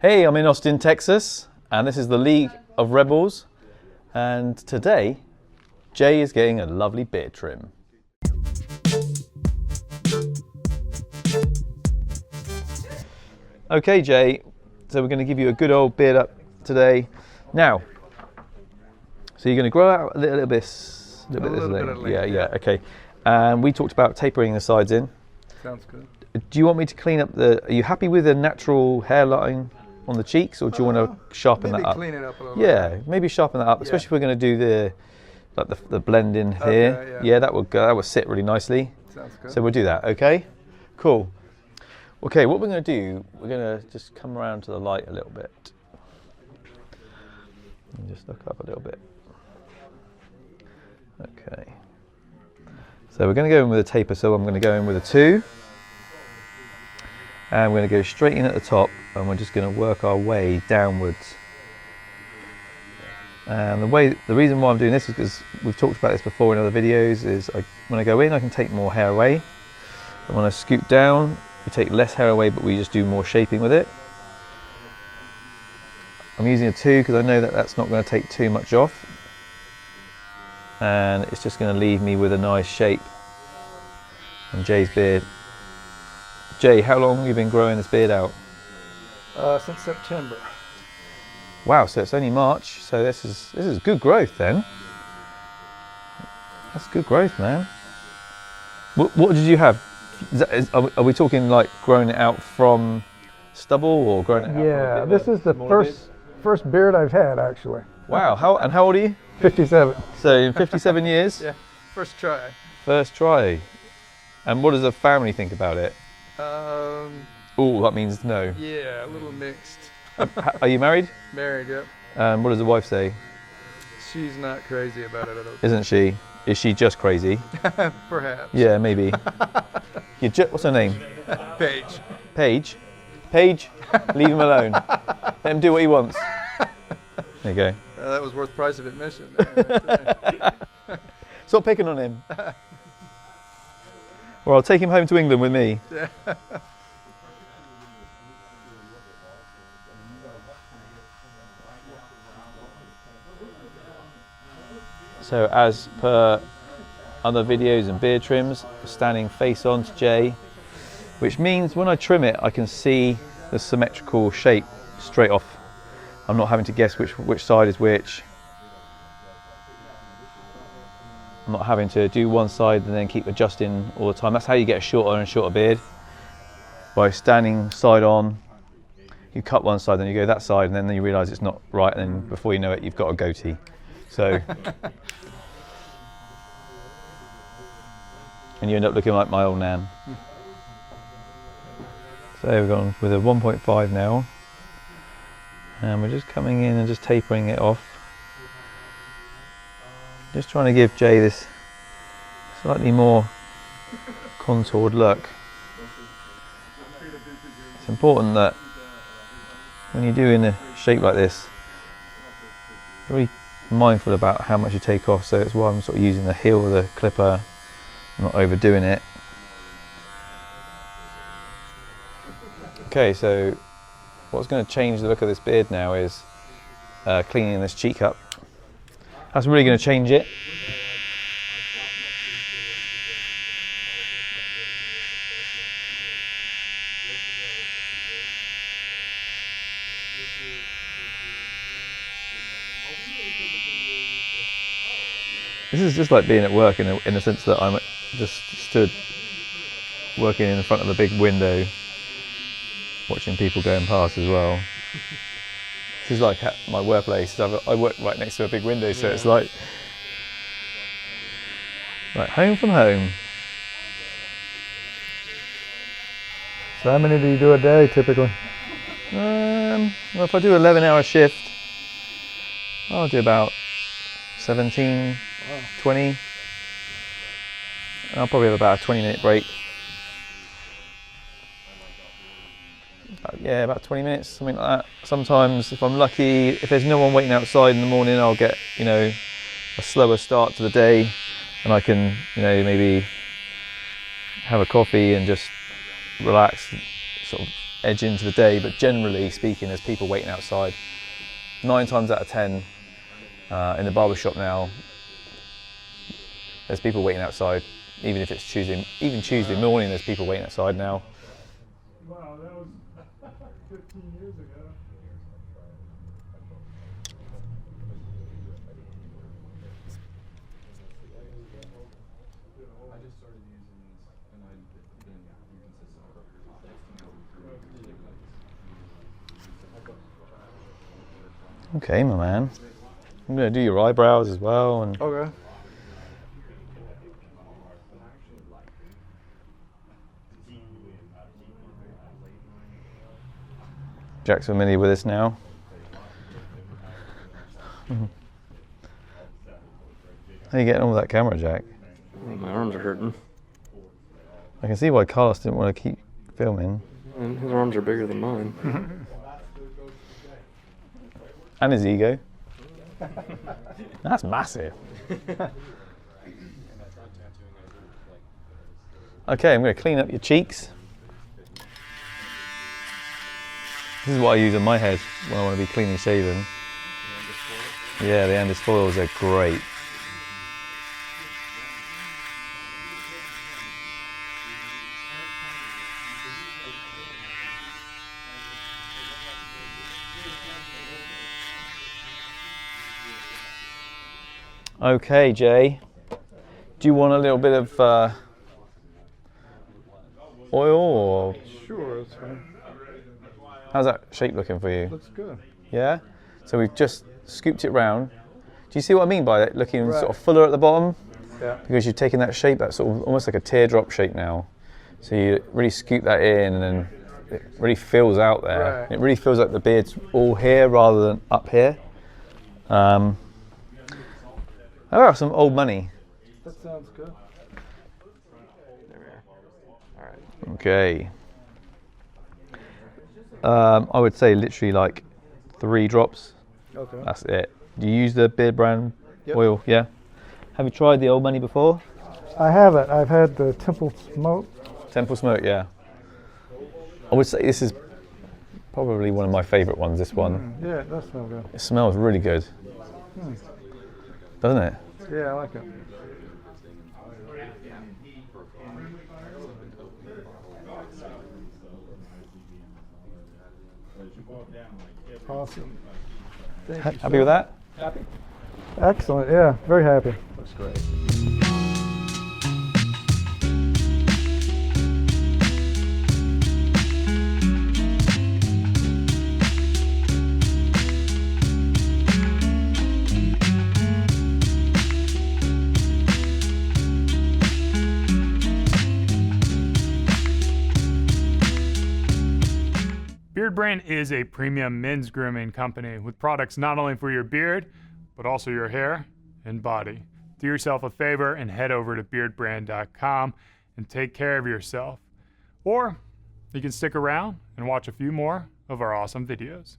Hey, I'm in Austin, Texas, and this is the League of Rebels, and today Jay is getting a lovely beard trim. Okay, Jay, so we're going to give you a good old beard up today. Now, so you're going to grow out a little bit this length. Yeah, okay. And we talked about tapering the sides in. Sounds good. Do you want me to clean up the, are you happy with the natural hairline on the cheeks, or do you want to sharpen that up? Maybe clean it up a little bit. Maybe sharpen that up, especially if we're going to do the blend in here. Okay, yeah, that would sit really nicely. Sounds good. So we'll do that, okay? Cool. Okay, what we're going to do, we're going to just come around to the light a little bit. And just look up a little bit. Okay. So we're going to go in with a taper, so I'm going to go in with a 2. And we're going to go straight in at the top, and we're just going to work our way downwards. And the reason why I'm doing this is because we've talked about this before in other videos, is when I go in I can take more hair away. And when I scoop down, we take less hair away, but we just do more shaping with it. I'm using a 2 because I know that that's not going to take too much off. And it's just going to leave me with a nice shape on Jay's beard. Jay, how long have you been growing this beard out? Since September. Wow, so it's only March, so this is good growth then. That's good growth, man. What did you have? Are we talking like growing it out from stubble or growing it out? Yeah, this is the first beard I've had, actually. Wow, how old are you? 57. So in 57 years? Yeah, first try. First try. And what does the family think about it? Oh, that means no. Yeah, a little mixed. Are you married? Married, yep. What does the wife say? She's not crazy about it at all. Isn't she? Is she just crazy? Perhaps. Yeah, maybe. What's her name? Paige. Paige? Paige, leave him alone. Let him do what he wants. There you go. That was worth price of admission. Stop picking on him. Or I'll take him home to England with me. Yeah. So as per other videos and beard trims, standing face on to Jay, which means when I trim it, I can see the symmetrical shape straight off. I'm not having to guess which side is which. I'm not having to do one side and then keep adjusting all the time. That's how you get a shorter and shorter beard. By standing side on, you cut one side, then you go that side, and then you realise it's not right, and then before you know it, you've got a goatee. So, and you end up looking like my old nan. So we've gone with a 1.5 now, and we're just coming in and just tapering it off. Just trying to give Jay this slightly more contoured look. It's important that when you're doing a shape like this, you're really mindful about how much you take off, so it's why I'm sort of using the heel of the clipper, not overdoing it. Okay, so what's going to change the look of this beard now is cleaning this cheek up. That's really going to change it. This is just like being at work in the sense that I'm just stood working in front of a big window, watching people going past as well. This is like at my workplace. I work right next to a big window, so it's like home from home. So how many do you do a day typically? Well, if I do an 11-hour shift, I'll do about 17, 20. I'll probably have about a 20-minute break. Yeah, about 20 minutes, something like that. Sometimes, if I'm lucky, if there's no one waiting outside in the morning, I'll get, a slower start to the day, and I can, maybe have a coffee and just relax, sort of edge into the day, but generally speaking, there's people waiting outside. 9 times out of 10 in the barbershop now, there's people waiting outside. Even if it's Tuesday morning, there's people waiting outside now. Wow, that was 15 years ago. Okay, my man. I'm going to do your eyebrows as well. And Okay. Jack's familiar with this now. How are you getting on with that camera, Jack? My arms are hurting. I can see why Carlos didn't want to keep filming. And his arms are bigger than mine. And his ego. That's massive. Okay, I'm going to clean up your cheeks. This is what I use on my head when I want to be clean and shaven. Yeah, the Andes foils are great. Okay, Jay, do you want a little bit of oil, or Sure, that's fine. how's that shape looking for you? Looks good. Yeah? So we've just scooped it round. Do you see what I mean by it looking Right. sort of fuller at the bottom? Yeah. Because you've taken that shape, that sort of almost like a teardrop shape now. So you really scoop that in, and then it really fills out there. Right. It really feels like the beard's all here rather than up here. How about some old money? That sounds good. There we are. All right. Okay. I would say literally like 3 drops. Okay. That's it. Do you use the Beardbrand Yep. oil? Yeah. Have you tried the old money before? I haven't. I've had the Temple Smoke. Temple Smoke, yeah. I would say this is probably one of my favourite ones, this one. Yeah, it does smell good. It smells really good. Doesn't it? Yeah, I like it. Awesome. Thank you, Happy with that? Excellent. Yeah, very happy. Looks great. Beardbrand is a premium men's grooming company with products not only for your beard, but also your hair and body. Do yourself a favor and head over to beardbrand.com and take care of yourself. Or you can stick around and watch a few more of our awesome videos.